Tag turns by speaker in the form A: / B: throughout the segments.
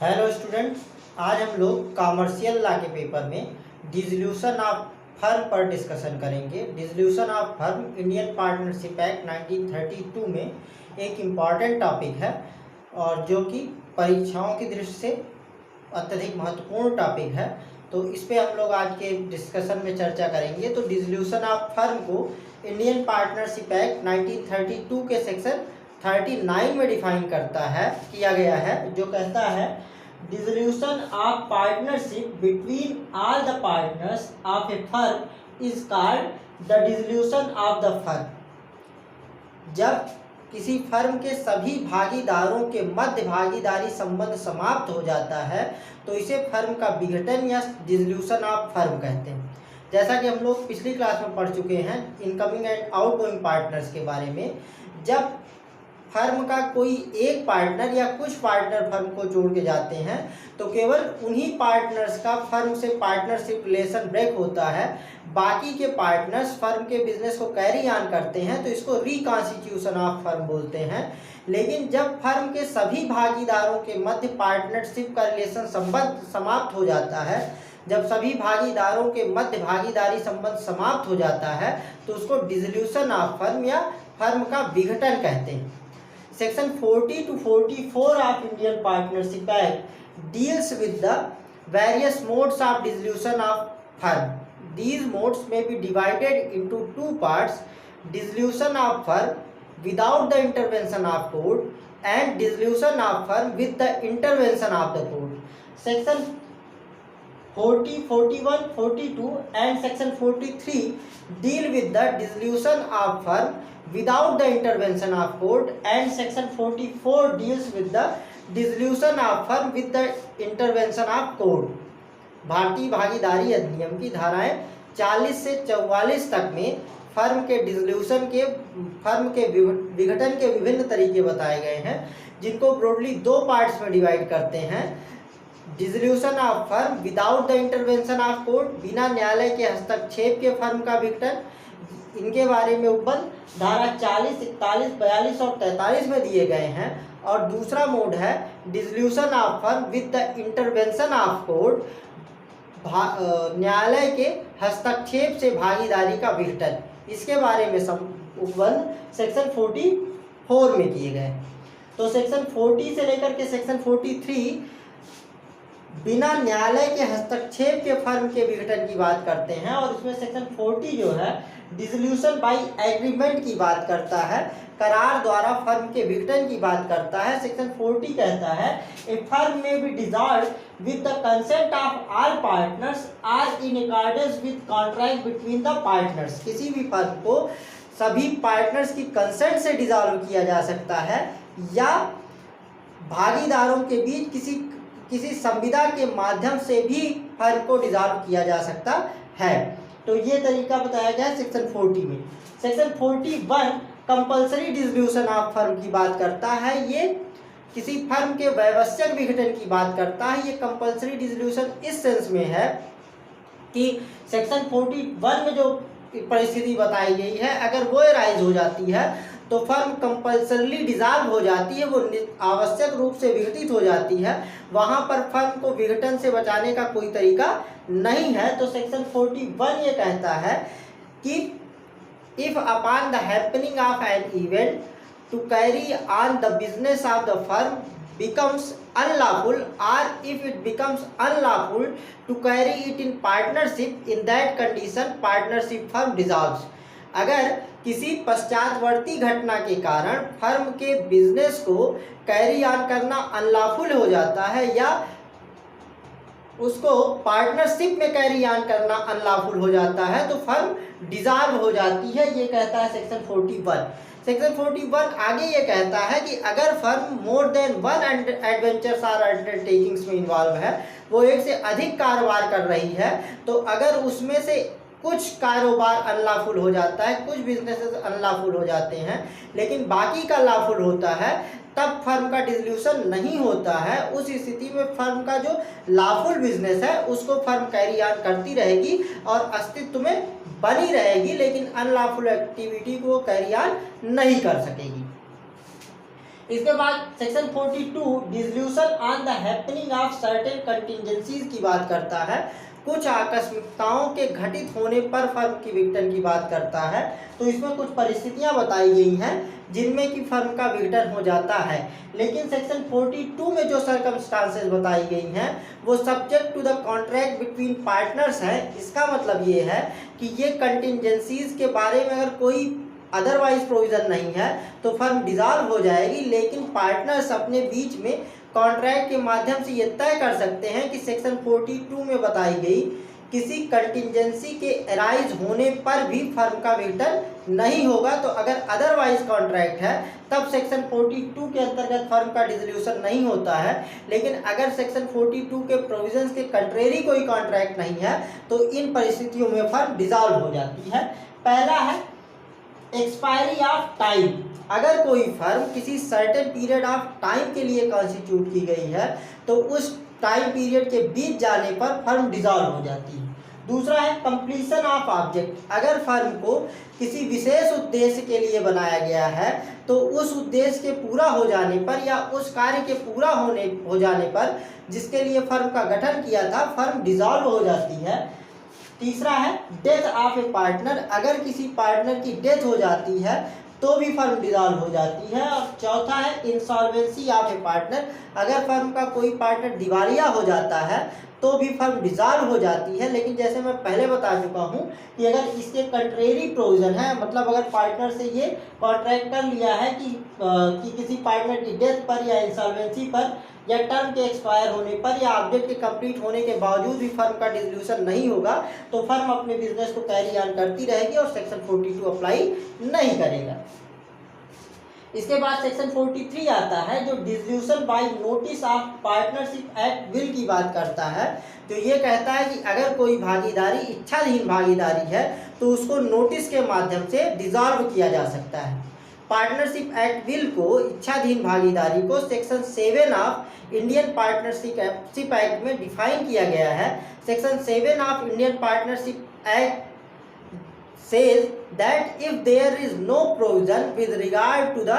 A: Hello students, आज हम लोग कॉमर्शियल लॉ के पेपर में डिसोल्यूशन ऑफ फर्म पर डिस्कशन करेंगे। Dissolution of firm Indian partnership act 1932 में एक इम्पॉर्टेंट टॉपिक है और जो कि परीक्षाओं की दृष्टि से अत्यधिक महत्वपूर्ण टॉपिक है। तो इस पे हम लोग आज के डिस्कशन में चर्चा करेंगे। तो डिसोल्यूशन ऑफ फर्म को इंडियन पार्टनरशिप एक्ट 1932 के सेक्शन 39 में डिफाइन किया गया है, जो कहता है dissolution of partnership between all the partners of A firm is called the dissolution of the firm. जब किसी फर्म के सभी भागीदारों के मध्य भागीदारी संबंध समाप्त हो जाता है तो इसे फर्म का विघटन या डिसोल्यूशन ऑफ फर्म कहते हैं। जैसा कि हम लोग पिछली क्लास में पढ़ चुके हैं इनकमिंग एंड आउटगोइंग पार्टनर्स के बारे में। जब फर्म का कोई एक पार्टनर या कुछ पार्टनर फर्म को जोड़ के जाते हैं तो केवल उन्हीं पार्टनर्स का फर्म से पार्टनरशिप रिलेशन ब्रेक होता है। बाकी के पार्टनर्स फर्म के बिजनेस को कैरी ऑन करते हैं तो इसको रिकॉन्स्टिट्यूशन ऑफ फर्म बोलते हैं। लेकिन जब फर्म के सभी भागीदारों के मध्य पार्टनरशिप का रिलेशन संबंध समाप्त हो जाता है, जब सभी भागीदारों के मध्य भागीदारी संबंध समाप्त हो जाता है तो उसको डिसोल्यूशन ऑफ फर्म या फर्म का विघटन कहते हैं। Section 40 to 44 of Indian Partnership Act deals with the various modes of dissolution of firm. These modes may be divided into two parts: dissolution of firm without the intervention of court and dissolution of firm with the intervention of the court. Section 40, 41, 42 and section 43 deal with the dissolution of firm without the intervention of court and section 44 deals with the dissolution of firm with the intervention of court. भारतीय भागीदारी अधिनियम की धाराएं 40 से 44 तक में firm के विघटन के विभिन्न तरीके बताए गए हैं, जिनको ब्रॉडली दो पार्ट्स में डिवाइड करते हैं। Dissolution of firm without the intervention of court, बिना न्यायालय के हस्तक्षेप के फर्म का विघटन। इनके बारे में उपबंध धारा 40, 41, 42 और 43 में दिए गए हैं। और दूसरा मोड है dissolution of firm with the intervention of court, न्यायालय के हस्तक्षेप से भागीदारी का विघटन। इसके बारे में उपबंध सेक्शन 44 में किए गए। तो सेक्शन 40 से लेकर के सेक्शन 43 बिना न्यायालय के हस्तक्षेप के फर्म के विघटन की बात करते हैं और इसमें सेक्शन 40 जो है डिसोल्यूशन बाय एग्रीमेंट की बात करता है, करार द्वारा फर्म के विघटन की बात करता है। सेक्शन 40 कहता है a firm may be dissolved with the consent of all partners or in accordance with contract between the partners. किसी भी फर्म को सभी पार्टनर्स की कंसेंट से डिसॉल्व किया जा सकता है या भागीदारों के बीच किसी संविदा के माध्यम से भी फर्म को डिसॉल्व किया जा सकता है। तो ये तरीका बताया गया सेक्शन 40 में। Section 41 compulsory dissolution of firm की बात करता है। ये किसी फर्म के वैवस्यक विघटन की बात करता है। ये कंपल्सरी डिसोल्यूशन इस सेंस में है कि सेक्शन 41 में जो परिस्थिति बताई गई है, अगर वो राइज हो जाती है तो फर्म कंपल्सरली डिसॉल्व हो जाती है, वो आवश्यक रूप से विघटित हो जाती है। वहां पर फर्म को विघटन से बचाने का कोई तरीका नहीं है। तो सेक्शन 41 ये कहता है कि if upon the happening of an event to carry on the business of the firm becomes unlawful or if it becomes unlawful to carry it in partnership, in that condition partnership firm dissolves. अगर किसी पश्चातवर्ती घटना के कारण firm के business को carry on करना unlawful हो जाता है या उसको पार्टनरशिप में कैरी ऑन करना अनलॉफुल हो जाता है तो फर्म डिसॉल्व हो जाती है, ये कहता है सेक्शन 41। सेक्शन 41 आगे ये कहता है कि अगर firm more than one adventures और अंडरटेकिंग्स में इन्वॉल्व है, वो एक से अधिक कारोबार कर रही है, तो अगर उसमें से कुछ कारोबार अनलॉफुल हो जाता है, कुछ बिजनेसेस अनलॉफुल हो जाते हैं लेकिन बाकी का लॉफुल होता है, तब फर्म का डिसोल्यूशन नहीं होता है। उस स्थिति में फर्म का जो लॉफुल बिजनेस है उसको फर्म कैरी ऑन करती रहेगी और अस्तित्व में बनी रहेगी, लेकिन अनलॉफुल एक्टिविटी को कैरी ऑन नहीं कर सकेगी। इसके बाद section 42 dissolution on the happening of certain contingencies की बात करता है। कुछ आकस्मिकताओं के घटित होने पर फर्म की विघटन की बात करता है। तो इसमें कुछ परिस्थितियां बताई गई हैं जिनमें कि फर्म का विघटन हो जाता है। लेकिन सेक्शन 42 में जो सर्कमस्टांसेस बताई गई हैं वो subject to the contract between partners है। इसका मतलब ये है कि ये कंटिजेंसीज के बारे में अगर कोई अदरवाइज प्रोविजन नहीं है तो फर्म डिसॉल्व हो जाएगी, लेकिन पार्टनर्स अपने बीच में कॉन्ट्रैक्ट के माध्यम से ये तय कर सकते हैं कि सेक्शन 42 में बताई गई किसी कंटिजेंसी के अराइज होने पर भी फर्म का विघटन नहीं होगा। तो अगर अदरवाइज कॉन्ट्रैक्ट है तब सेक्शन 42 के अंतर्गत फर्म का डिसोल्यूशन नहीं होता है। लेकिन अगर सेक्शन 42 के प्रोविजंस के कंट्रेरी कोई कॉन्ट्रैक्ट नहीं है तो इन परिस्थितियों में फर्म डिसॉल्व हो जाती है। पहला है एक्सपायरी ऑफ टाइम। अगर कोई फर्म किसी सर्टेन पीरियड ऑफ टाइम के लिए कॉन्स्टिट्यूट की गई है तो उस टाइम पीरियड के बीत जाने पर फर्म डिसॉल्व हो जाती है। दूसरा है कंप्लीशन ऑफ ऑब्जेक्ट। अगर फर्म को किसी विशेष उद्देश्य के लिए बनाया गया है तो उस उद्देश्य के पूरा हो जाने पर या उस कार्य के पूरा हो जाने पर जिसके लिए फर्म का गठन किया था फर्म डिसॉल्व हो जाती है। तीसरा है डेथ ऑफ ए पार्टनर। अगर किसी पार्टनर की डेथ हो जाती है तो भी फर्म डिसॉल्व हो जाती है। और चौथा है इंसॉल्वेंसी ऑफ ए पार्टनर। अगर फर्म का कोई पार्टनर दिवालिया हो जाता है तो भी फर्म डिसॉल्व हो जाती है। लेकिन जैसे मैं पहले बता चुका हूँ कि अगर इसके कंट्रेरी प्रोविजन है, मतलब अगर पार्टनर से ये कॉन्ट्रैक्ट कर लिया है कि किसी पार्टनर की डेथ पर या इंसॉल्वेंसी पर या टर्म के एक्सपायर होने पर या ऑब्जेक्ट के कंप्लीट होने के बावजूद भी फर्म का डिसोल्यूशन नहीं होगा तो फर्म अपने बिजनेस को कैरी ऑन करती रहेगी और सेक्शन 42 अप्लाई नहीं करेगा। इसके बाद सेक्शन 43 आता है जो dissolution by notice of partnership act will की बात करता है। तो ये कहता है कि अगर कोई भागीदारी इच्छाधीन भागीदारी है तो उसको नोटिस के माध्यम से डिसॉल्व किया जा सकता है। पार्टनरशिप एक्ट विल को इच्छाधीन भागीदारी को section 7 of Indian partnership act में डिफाइन किया गया है। Section 7 of Indian partnership act says that if there is no provision with regard to the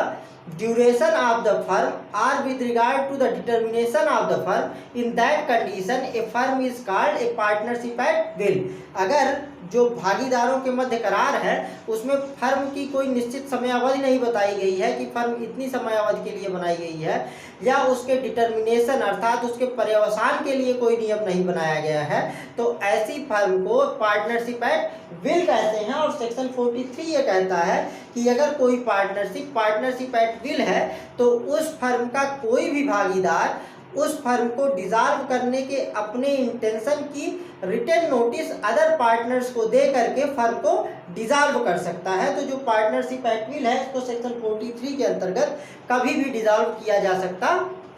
A: duration of the firm or with regard to the determination of the firm, in that condition a firm is called a partnership at will। अगर जो भागीदारों के मध्य करार है उसमें firm की कोई निश्चित समयावधि नहीं बताई गई है कि फर्म इतनी समयावधि के लिए बनाई गई है, या उसके डिटर्मिनेशन अर्थात उसके पर्यवसान के लिए कोई नियम नहीं बनाया गया है, तो ऐसी फर्म को पार्टनरशिप एट विल कहते हैं। और सेक्शन 43 ये कहता है कि अगर कोई पार्टनरशिप एट विल है तो उस फर्म का कोई भी भागीदार उस फर्म को डिसॉल्व करने के अपने इंटेंशन की रिटन नोटिस अदर पार्टनर्स को दे करके फर्म को डिसॉल्व कर सकता है। तो जो पार्टनरशिप एट विल है इसको सेक्शन 43 के अंतर्गत कभी भी डिसॉल्व किया जा सकता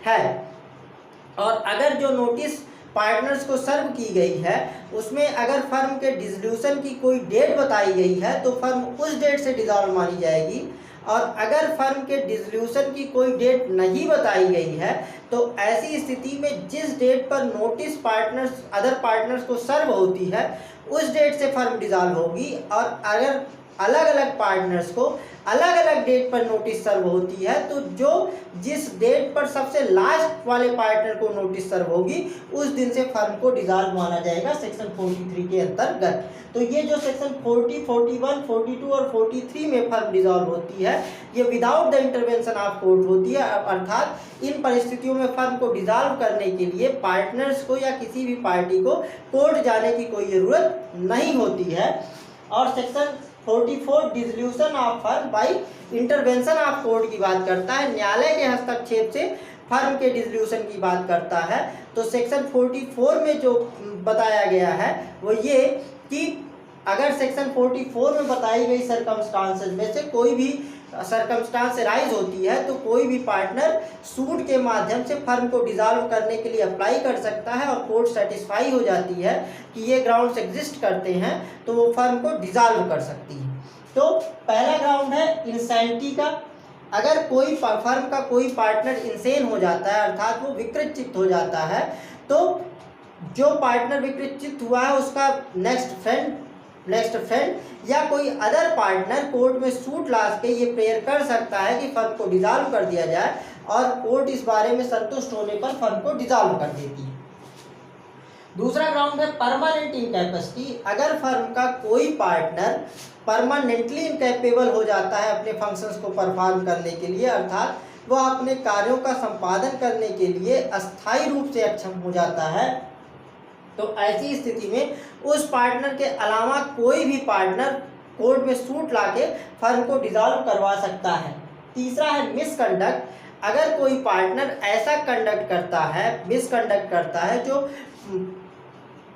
A: है। और अगर जो नोटिस पार्टनर्स को सर्व की गई है उसमें अगर फर्म के डिसोल्यूशन की कोई डेट बताई गई है तो फर्म उस डेट से डिसॉल्व मानी जाएगी। और अगर फर्म के डिसोल्यूशन की कोई डेट नहीं बताई गई है तो ऐसी स्थिति में जिस डेट पर नोटिस अदर पार्टनर्स को सर्व होती है उस डेट से फर्म डिसॉल्व होगी। और अगर अलग अलग पार्टनर्स को अलग अलग डेट पर नोटिस सर्व होती है तो जिस डेट पर सबसे लास्ट वाले पार्टनर को नोटिस सर्व होगी उस दिन से फर्म को डिसॉल्व माना जाएगा सेक्शन 43 के अंतर्गत। तो ये जो सेक्शन 40, 41, 42 और 43 में फर्म डिसॉल्व होती है ये without the intervention of court होती है। अर्थात इन परिस्थितियों में फर्म को डिसॉल्व करने के लिए पार्टनर्स को या किसी भी पार्टी को कोर्ट जाने की कोई ज़रूरत नहीं होती है। और section 44 dissolution of firm bye intervention of court की बात करता है, न्यायालय के हस्तक्षेप से फर्म के डिसोल्यूशन की बात करता है। तो सेक्शन 44 में जो बताया गया है वो ये कि अगर सेक्शन 44 में बताई गई सर्कमस्टांसेस में से कोई भी सर्कमस्टांस राइज होती है तो कोई भी पार्टनर सूट के माध्यम से फर्म को डिसॉल्व करने के लिए अप्लाई कर सकता है और कोर्ट सेटिस्फाई हो जाती है कि ये ग्राउंड्स एग्जिस्ट करते हैं तो वो फर्म को डिसॉल्व कर सकती है। तो पहला ग्राउंड है इंसैनिटी का। अगर कोई फर्म का कोई पार्टनर इंसेन हो जाता है अर्थात वो विकृत चित्त हो जाता है तो जो पार्टनर विकृत चित्त हुआ है उसका नेक्स्ट फ्रेंड या कोई अदर पार्टनर कोर्ट में सूट ला के ये प्रेयर कर सकता है कि फर्म को डिसॉल्व कर दिया जाए। और कोर्ट इस बारे में संतुष्ट होने पर फर्म को डिसॉल्व कर देती है। दूसरा ग्राउंड है परमानेंट इनकैपेसिटी। अगर फर्म का कोई पार्टनर परमानेंटली इनकैपेबल हो जाता है अपने फंक्शंस को परफॉर्म करने के लिए, अर्थात वह अपने कार्यों का संपादन करने के लिए अस्थायी रूप से अक्षम हो जाता है, तो ऐसी स्थिति में उस पार्टनर के अलावा कोई भी पार्टनर कोर्ट में सूट लाके फर्म को डिसॉल्व करवा सकता है। तीसरा है मिसकंडक्ट। अगर कोई पार्टनर ऐसा कंडक्ट करता है, मिसकंडक्ट करता है जो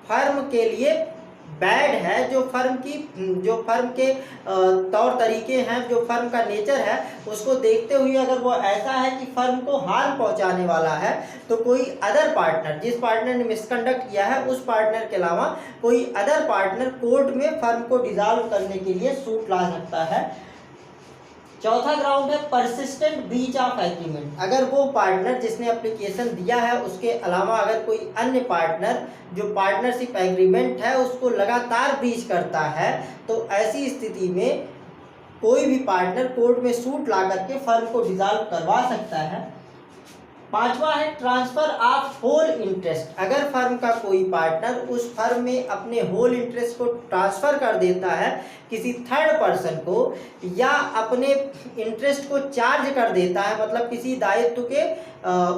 A: फर्म के लिए बैड है, जो फर्म के तौर तरीके हैं, जो फर्म का नेचर है, उसको देखते हुए अगर वो ऐसा है कि फर्म को हार्म पहुंचाने वाला है, तो कोई अदर पार्टनर, जिस पार्टनर ने मिसकंडक्ट किया है उस पार्टनर के अलावा कोई अदर पार्टनर कोर्ट में फर्म को डिसॉल्व करने के लिए सूट ला सकता है। चौथा ग्राउंड है परसिस्टेंट ब्रीच ऑफ एग्रीमेंट। अगर वो पार्टनर जिसने एप्लीकेशन दिया है उसके अलावा अगर कोई अन्य पार्टनर जो पार्टनरशिप एग्रीमेंट है उसको लगातार ब्रीच करता है, तो ऐसी स्थिति में कोई भी पार्टनर कोर्ट में सूट ला करके फर्म को डिसॉल्व करवा सकता है। पांचवा है ट्रांसफर ऑफ होल इंटरेस्ट। अगर फर्म का कोई पार्टनर उस फर्म में अपने होल इंटरेस्ट को ट्रांसफर कर देता है किसी थर्ड पर्सन को, या अपने इंटरेस्ट को चार्ज कर देता है, मतलब किसी दायित्व के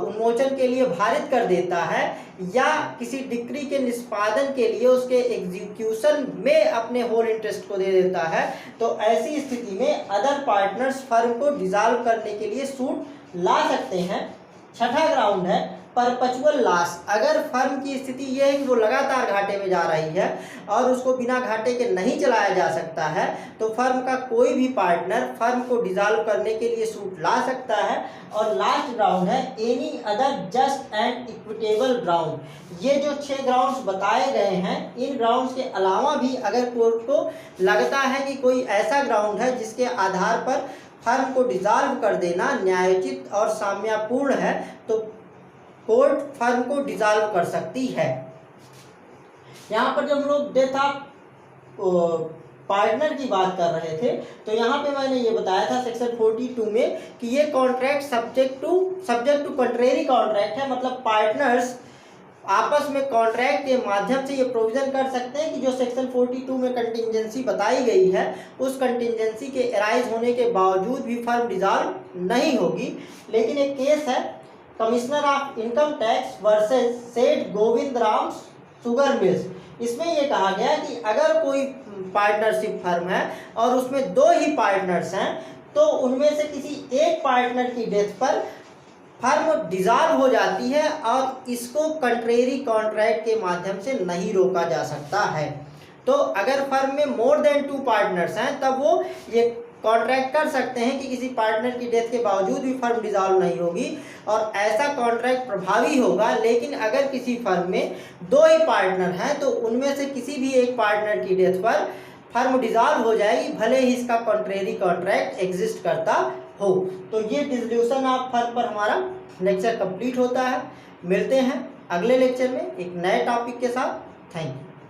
A: उन्मोचन के लिए भारित कर देता है, या किसी डिक्री के निष्पादन के लिए उसके एग्जीक्यूशन में अपने होल इंटरेस्ट को दे देता है, तो ऐसी स्थिति में अदर पार्टनर्स फर्म को डिसॉल्व करने के लिए सूट ला सकते हैं। छठा ग्राउंड है परपेचुअल लॉस। अगर फर्म की स्थिति यह है कि वो लगातार घाटे में जा रही है और उसको बिना घाटे के नहीं चलाया जा सकता है, तो फर्म का कोई भी पार्टनर फर्म को डिसॉल्व करने के लिए सूट ला सकता है। और लास्ट ग्राउंड है any other just and equitable ground. ये जो 6 ग्राउंड्स बताए गए हैं, इन ग्राउंड्स के अलावा भी अगर कोर्ट को लगता है कि कोई ऐसा ग्राउंड है जिसके आधार पर फर्म को डिसॉल्व कर देना न्यायोचित और साम्यपूर्ण है, तो कोर्ट फर्म को डिसॉल्व कर सकती है। यहाँ पर जब हम लोग डेथ ऑफ पार्टनर की बात कर रहे थे, तो यहाँ पे मैंने ये बताया था सेक्शन 42 में कि ये contract subject to contrary contract है। मतलब पार्टनर्स आपस में कॉन्ट्रैक्ट के माध्यम से ये प्रोविजन कर सकते हैं कि जो सेक्शन 42 में कंटिंजेंसी बताई गई है, उस कंटिंजेंसी के अराइज होने के बावजूद भी फर्म डिसॉल्व नहीं होगी। लेकिन एक केस है commissioner of income tax versus सेठ गोविंद राम शुगर मिल्स। इसमें यह कहा गया कि अगर कोई पार्टनरशिप फर्म है और उसमें 2 ही पार्टनर्स हैं, तो उनमें से किसी एक पार्टनर की डेथ पर फर्म डिसॉल्व हो जाती है और इसको कंट्रेरी कॉन्ट्रैक्ट के माध्यम से नहीं रोका जा सकता है। तो अगर फर्म में मोर देन 2 पार्टनर्स हैं, तब वो ये कॉन्ट्रैक्ट कर सकते हैं कि किसी पार्टनर की डेथ के बावजूद भी फर्म डिसॉल्व नहीं होगी और ऐसा कॉन्ट्रैक्ट प्रभावी होगा। लेकिन अगर किसी फर्म में 2 ही पार्टनर हैं, तो उनमें से किसी भी एक पार्टनर की डेथ पर फर्म डिसॉल्व हो जाएगी, भले ही इसका कॉन्ट्रेरी कॉन्ट्रैक्ट एग्जिस्ट करता हो। तो ये डिसोल्यूशन ऑफ फर्म पर हमारा लेक्चर कंप्लीट होता है। मिलते हैं अगले लेक्चर में एक नए टॉपिक के साथ। Thank you.